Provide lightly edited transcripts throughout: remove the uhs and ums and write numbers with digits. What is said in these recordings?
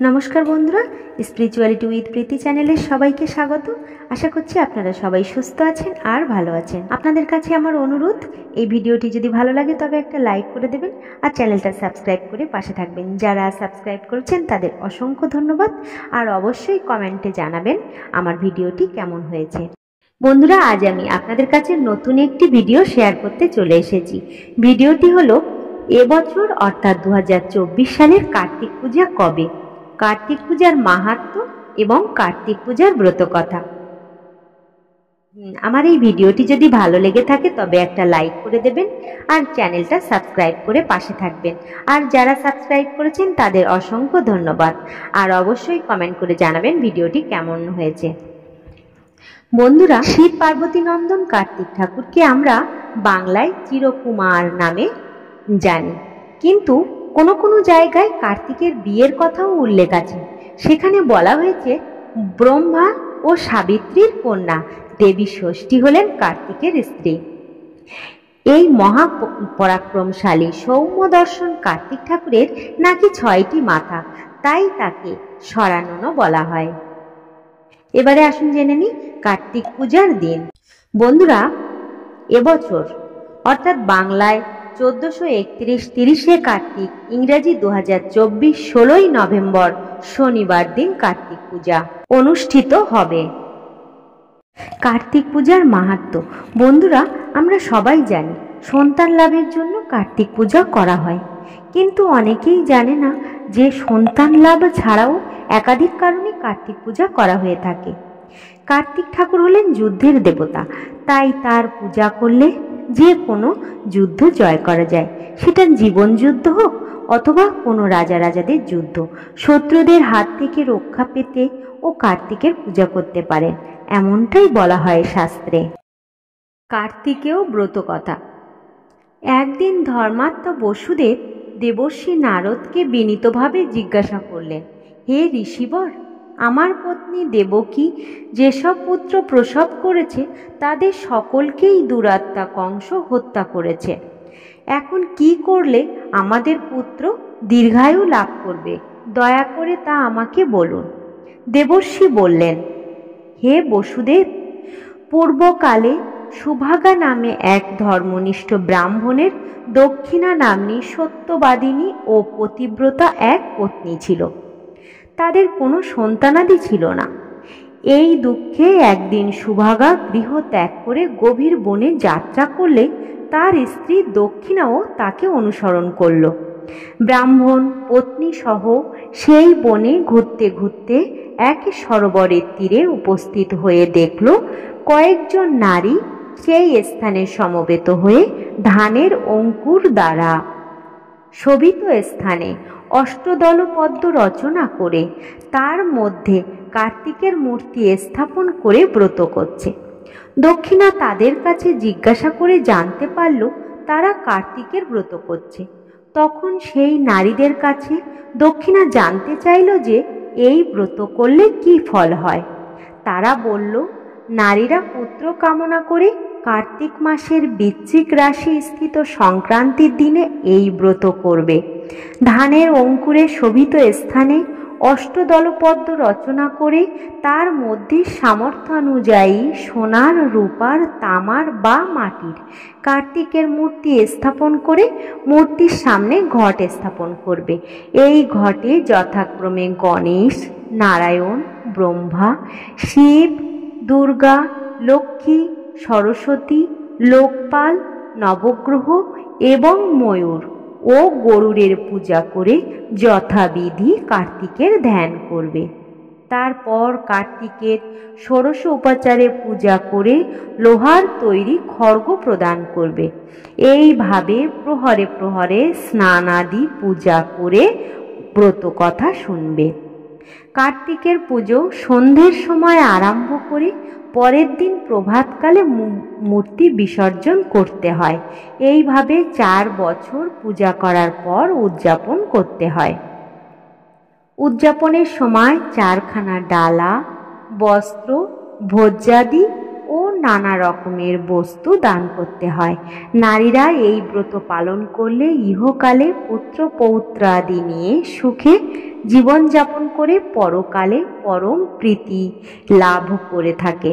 নমস্কার বন্ধুরা, spirituality with প্রীতি চ্যানেলে সবাইকে স্বাগত। আশা করছি আপনারা সবাই সুস্থ আছেন আর ভালো আছেন। আপনাদের কাছে আমার অনুরোধ, এই ভিডিওটি যদি ভালো লাগে তবে একটা লাইক করে দেবেন আর চ্যানেলটা সাবস্ক্রাইব করে পাশে থাকবেন। যারা সাবস্ক্রাইব করেছেন তাদের অসংখ্য ধন্যবাদ। আর অবশ্যই কমেন্টে জানাবেন আমার ভিডিওটি কেমন হয়েছে। বন্ধুরা, আজ আমি আপনাদের কাছে নতুন একটি ভিডিও শেয়ার করতে চলে এসেছি। ভিডিওটি হলো এবছর অর্থাৎ 2024 সালের কার্তিক পূজা কবে, কার্তিক পূজার মাহাত্ম্য এবং কার্তিক পূজার ব্রতকথা। আমার এই ভিডিওটি যদি ভালো লেগে থাকে তবে একটা লাইক করে দেবেন আর চ্যানেলটা সাবস্ক্রাইব করে পাশে থাকবেন। আর যারা সাবস্ক্রাইব করেছেন তাদের অসংখ্য ধন্যবাদ। আর অবশ্যই কমেন্ট করে জানাবেন ভিডিওটি কেমন হয়েছে। বন্ধুরা, শিব পার্বতী নন্দন কার্তিক ঠাকুরকে আমরা বাংলায় চিরকুমার নামে জানি, কিন্তু কোনো কোনো জায়গায় কার্তিকের বিয়ের কথাও উল্লেখ আছে। সেখানে বলা হয়েছে ব্রহ্মা ও সাবিত্রীর কন্যা দেবী ষষ্ঠী হলেন কার্তিকের স্ত্রী। এই মহাপরাক্রমশালী সৌম্য দর্শন কার্তিক ঠাকুরের নাকি 6টি মাথা, তাই তাকে সরাননও বলা হয়। এবারে আসুন জেনে নিই কার্তিক পূজার দিন। বন্ধুরা, এবছর অর্থাৎ বাংলায় 1431 30শে কার্তিক, ইংরাজি 2024 16ই নভেম্বর শনিবার দিন কার্তিক পূজা অনুষ্ঠিত হবে। কার্তিক পূজার মাহাত্ম্য। বন্ধুরা, আমরা সবাই জানি সন্তান লাভের জন্য কার্তিক পূজা করা হয়, কিন্তু অনেকেই জানে না যে সন্তান লাভ ছাড়াও একাধিক কারণে কার্তিক পূজা করা হয়ে থাকে। কার্তিক ঠাকুর হলেন যুদ্ধের দেবতা, তাই তার পূজা করলে যে কোনো যুদ্ধ জয় করা যায়। সেটা জীবন যুদ্ধ হোক অথবা কোনো রাজাদের যুদ্ধ, শত্রুদের হাত থেকে রক্ষা পেতে ও কার্তিকের পূজা করতে পারেন, এমনটাই বলা হয় শাস্ত্রে। কার্তিকেয় ব্রতকথা। একদিন ধর্মাত্মা বসুদেব দেবর্ষি নারদকে বিনীতভাবে জিজ্ঞাসা করলেন, হে ঋষিবর, আমার পত্নী দেবকী যেসব পুত্র প্রসব করেছে তাদের সকলকেই দুরাত্মা কংস হত্যা করেছে। এখন কি করলে আমাদের পুত্র দীর্ঘায়ু লাভ করবে, দয়া করে তা আমাকে বলুন। দেবর্ষি বললেন, হে বসুদেব, পূর্বকালে সুভাগা নামে এক ধর্মনিষ্ঠ ব্রাহ্মণের দক্ষিণা নাম্নী সত্যবাদিনী ও পতিব্রতা এক পত্নী ছিল। তাদের কোনো সন্তানাদি ছিল না। এই দুঃখে একদিন সুভাগা গৃহ ত্যাগ করে গভীর বনে যাত্রা করলে তার স্ত্রী দক্ষিণাও তাকে অনুসরণ করল। ব্রাহ্মণ পত্নী সহ সেই বনে ঘুরতে ঘুরতে এক সরোবরের তীরে উপস্থিত হয়ে দেখল কয়েকজন নারী সেই স্থানে সমবেত হয়ে ধানের অঙ্কুর দ্বারা শোভিত স্থানে অষ্টদল পদ্ম রচনা করে তার মধ্যে কার্তিকের মূর্তি স্থাপন করে ব্রত করছে। দক্ষিণা তাদের কাছে জিজ্ঞাসা করে জানতে পারল তারা কার্তিকের ব্রত করছে। তখন সেই নারীদের কাছে দক্ষিণা জানতে চাইল যে এই ব্রত করলে কি ফল হয়। তারা বলল, নারীরা পুত্র কামনা করে কার্তিক মাসের বৃশ্চিক রাশি স্থিত সংক্রান্তির দিনে এই ব্রত করবে। ধানের অঙ্কুরে শোভিত স্থানে অষ্টদলপদ্ম রচনা করে তার মধ্যে সামর্থ্যানুযায়ী সোনার, রূপার, তামার বা মাটির কার্তিকের মূর্তি স্থাপন করে মূর্তির সামনে ঘট স্থাপন করবে। এই ঘটে যথাক্রমে গণেশ, নারায়ণ, ব্রহ্মা, শিব, দুর্গা, লক্ষ্মী, সরস্বতী, লোকপাল, নবগ্রহ এবং ময়ূর ও গরুড়ের পূজা করে যথাবিধি কার্তিকের ধ্যান করবে। তারপর কার্তিকের ষোড়শ উপাচারে পূজা করে লোহার তৈরি খড়গ প্রদান করবে। এইভাবে প্রহরে প্রহরে স্নানাদি পূজা করে ব্রত কথা শুনবে। কার্তিকের পুজো সন্ধ্যের সময় আরম্ভ করে পরের দিন প্রভাতকালে মূর্তি বিসর্জন করতে হয়। এইভাবে 4 বছর পূজা করার পর উদযাপন করতে হয়। উদযাপনের সময় 4খানা ডালা, বস্ত্র, ভোজ্যাদি ও নানা রকমের বস্তু দান করতে হয়। নারীরা এই ব্রত পালন করলে ইহকালে পুত্র পৌত্রাদি নিয়ে সুখে জীবনযাপন করে পরকালে পরম প্রীতি লাভ করে থাকে।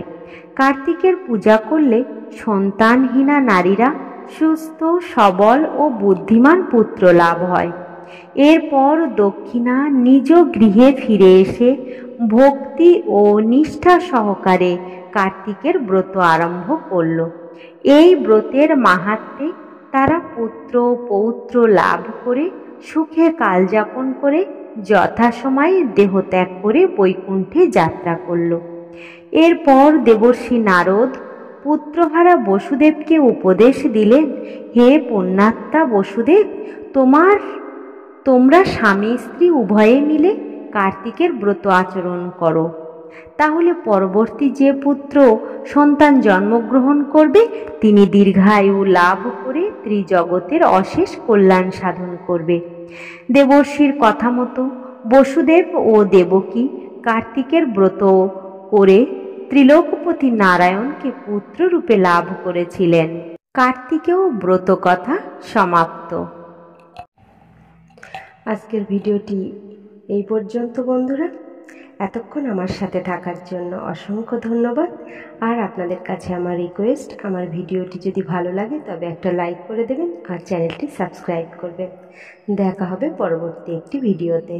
কার্তিকের পূজা করলে সন্তানহীনা নারীরা সুস্থ সবল ও বুদ্ধিমান পুত্র লাভ হয়। এরপর দক্ষিণা নিজ গৃহে ফিরে এসে ভক্তি ও নিষ্ঠা সহকারে কার্তিকের ব্রত আরম্ভ করল। এই ব্রতের মাহাত্ম্যে তারা পুত্র পৌত্র লাভ করে সুখে কালযাপন করে যথাসময়ে দেহত্যাগ করে বৈকুণ্ঠে যাত্রা করল। এরপর দেবর্ষি নারদ পুত্রহারা বসুদেবকে উপদেশ দিলেন, হে পুণ্যাত্মা বসুদেব, তোমরা স্বামী স্ত্রী উভয়ে মিলে কার্তিকের ব্রত আচরণ করো, তাহলে পরবর্তী যে পুত্র সন্তান জন্মগ্রহণ করবে তিনি দীর্ঘায়ু লাভ করে ত্রিজগতের অশেষ কল্যাণ সাধন করবে। দেবর্ষির কথা মতো বসুদেব ও দেবকী কার্তিকের ব্রত করে ত্রিলোকপতি নারায়ণকে পুত্ররূপে লাভ করেছিলেন। কার্তিকেয় ব্রত কথা সমাপ্ত। আজকের ভিডিওটি এই পর্যন্ত বন্ধুরা। এতক্ষণ আমার সাথে থাকার জন্য অসংখ্য ধন্যবাদ। আর আপনাদের কাছে আমার রিকোয়েস্ট, আমার ভিডিওটি যদি ভালো লাগে তবে একটা লাইক করে দেবেন আর চ্যানেলটি সাবস্ক্রাইব করবেন। দেখা হবে পরবর্তী একটি ভিডিওতে।